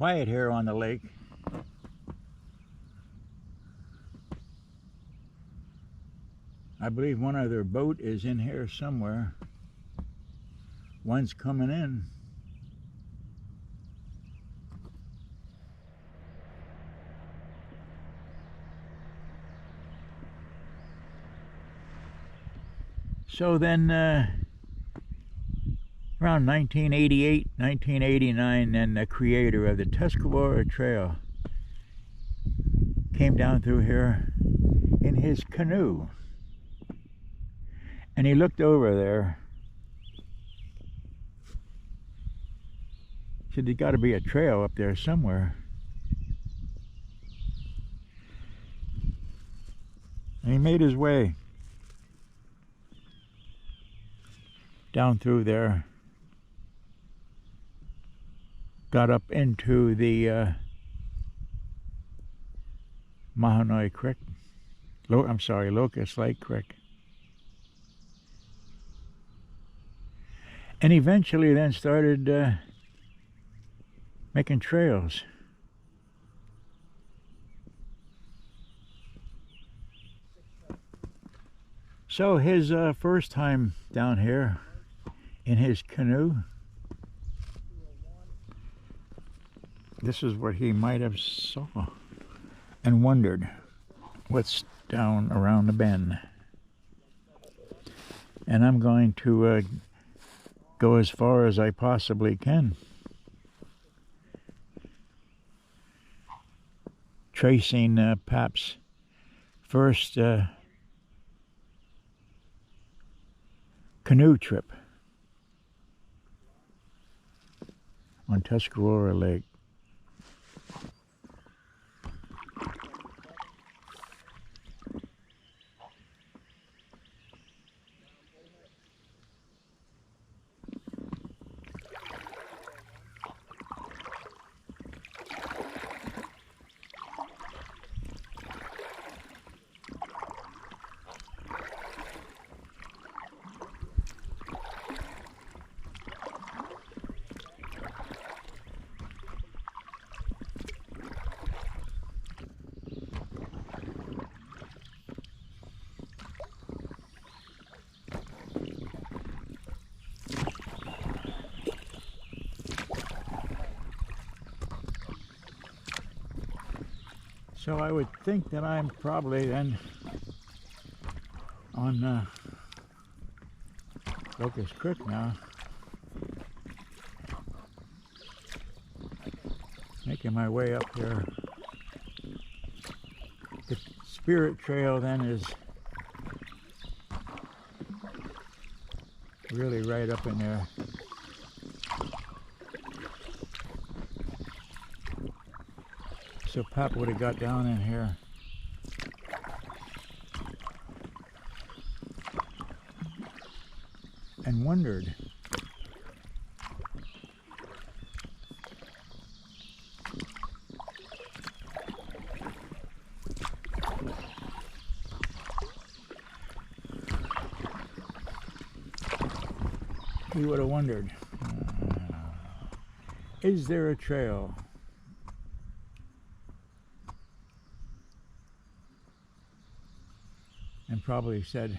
quiet here on the lake. I believe one other boat is in here somewhere. One's coming in. So then around 1988, 1989, then the creator of the Tuscarora Trail came down through here in his canoe. And he looked over there. Said, there's got to be a trail up there somewhere. And he made his way down through there. Got up into the Mahanoy Creek. Locust Lake Creek. And eventually then started making trails. So his first time down here in his canoe, this is what he might have saw and wondered what's down around the bend. And I'm going to go as far as I possibly can, tracing Pap's first canoe trip on Tuscarora Lake. So I would think that I'm probably then on Locust Creek now, making my way up here. The Spirit Trail then is really right up in there. So Pap would have got down in here. And wondered. He would have wondered, is there a trail? And probably said,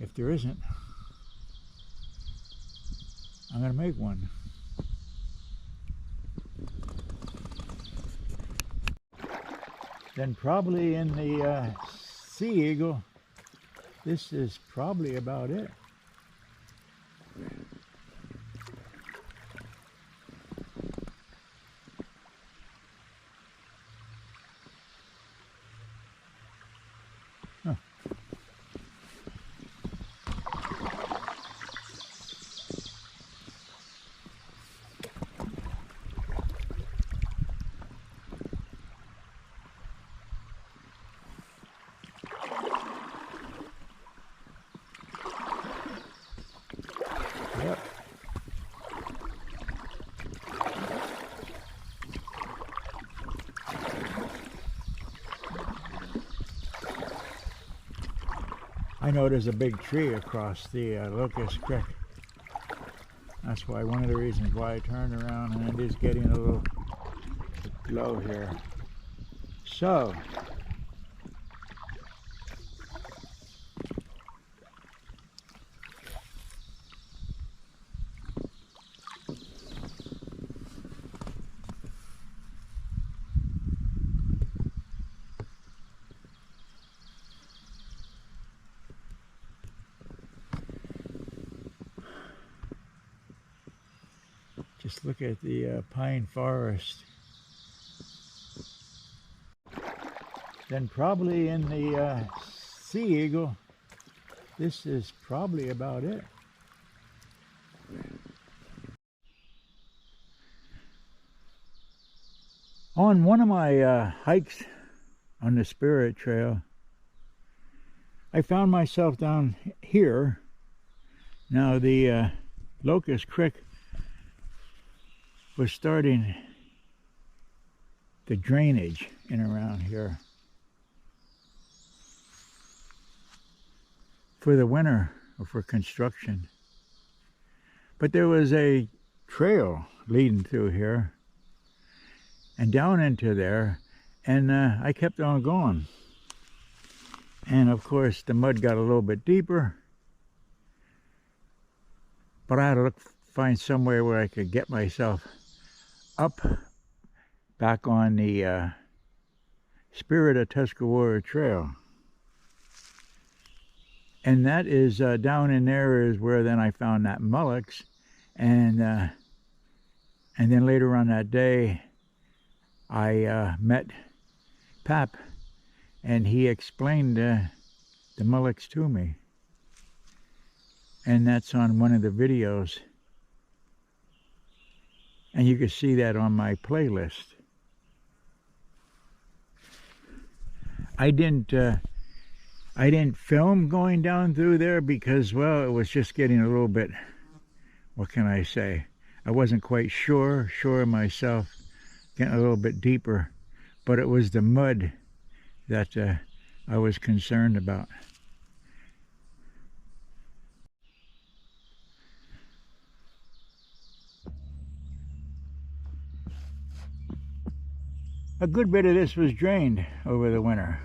if there isn't, I'm going to make one. Then probably in the Sea Eagle, this is probably about it. Yep. I know there's a big tree across the Locust Creek. That's why one of the reasons why I turned around, and it is getting a little low here. So, just look at the pine forest. Then probably in the Sea Eagle, this is probably about it. On one of my hikes on the Spirit Trail, I found myself down here. Now the Locust Creek was starting the drainage in around here for the winter or for construction. But there was a trail leading through here and down into there, and I kept on going. And of course the mud got a little bit deeper, but I had to find somewhere where I could get myself up back on the Spirit of Tuscarora Trail. And that is down in there is where then I found that mullocks, and then later on that day I met Pap, and he explained the mullocks to me, and that's on one of the videos, and you can see that on my playlist. I didn't film going down through there because, well, it was just getting a little bit, what can I say? I wasn't quite sure of myself, getting a little bit deeper, but it was the mud that I was concerned about. A good bit of this was drained over the winter.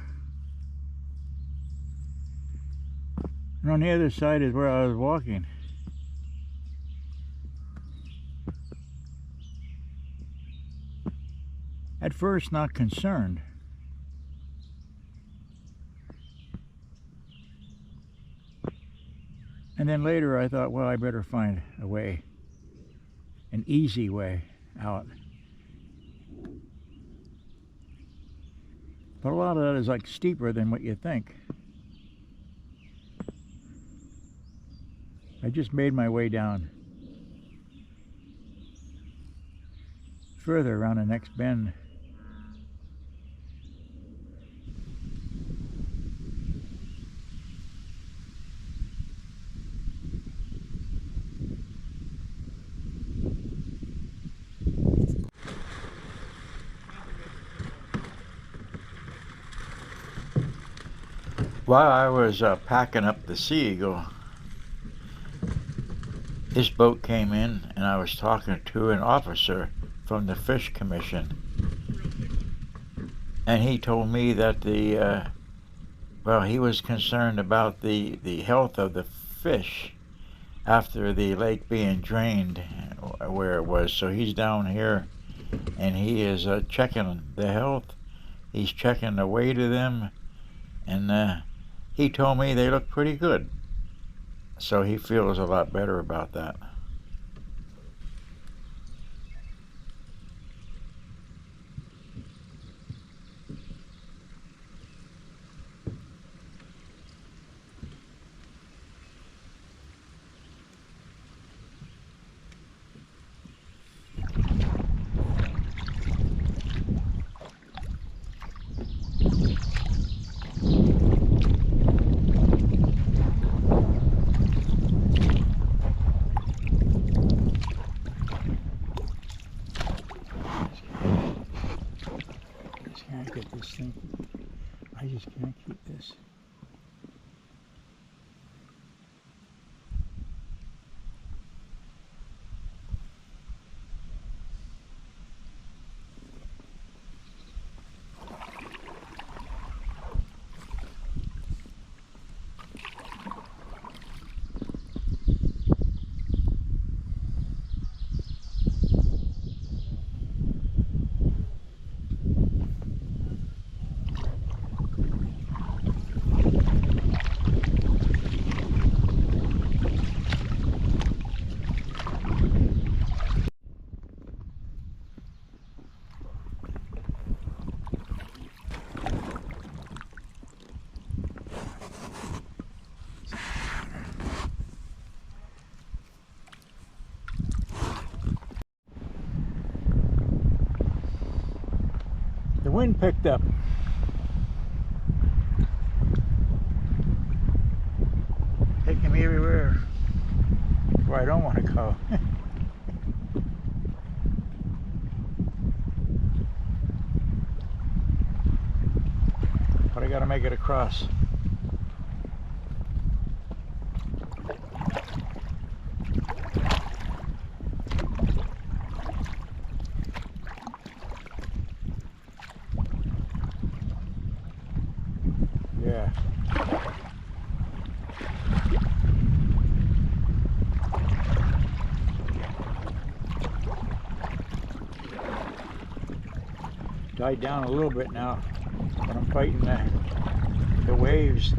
And on the other side is where I was walking. At first, not concerned. And then later I thought, well, I better find a way, an easy way out. But a lot of that is like steeper than what you think. I just made my way down further around the next bend. While I was packing up the Sea Eagle, this boat came in, and I was talking to an officer from the Fish Commission, and he told me that he was concerned about the health of the fish after the lake being drained where it was. So he's down here, and he is checking the health. He's checking the weight of them, and he told me they look pretty good. So he feels a lot better about that. I just can't keep this. wind picked up. Taking me everywhere where I don't want to go. But I gotta make it across. Yeah. Died down a little bit now, but I'm fighting the waves.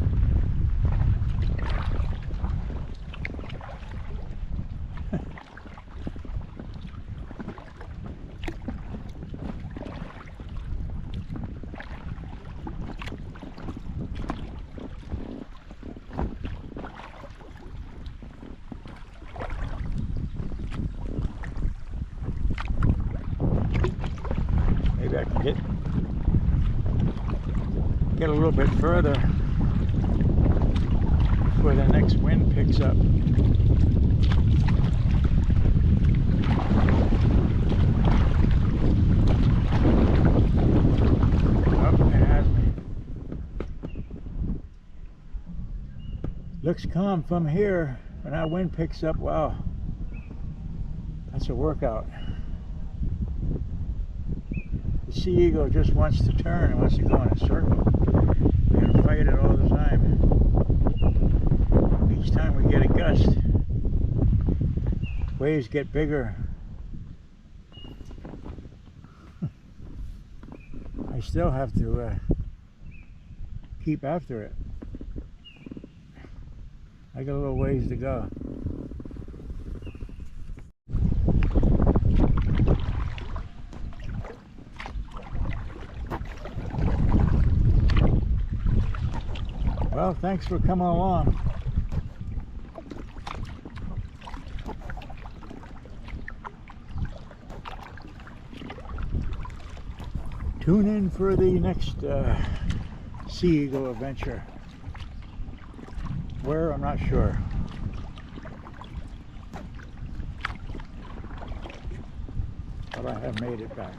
Maybe I can get a little bit further before the next wind picks up. Oh, it has me. Looks calm from here. When that wind picks up, wow, that's a workout. The sea eagle just wants to turn and wants to go in a circle. We gotta fight it all the time. Each time we get a gust, waves get bigger. I still have to keep after it. I got a little ways to go. Well, thanks for coming along. Tune in for the next sea eagle adventure. Where, I'm not sure. But I have made it back.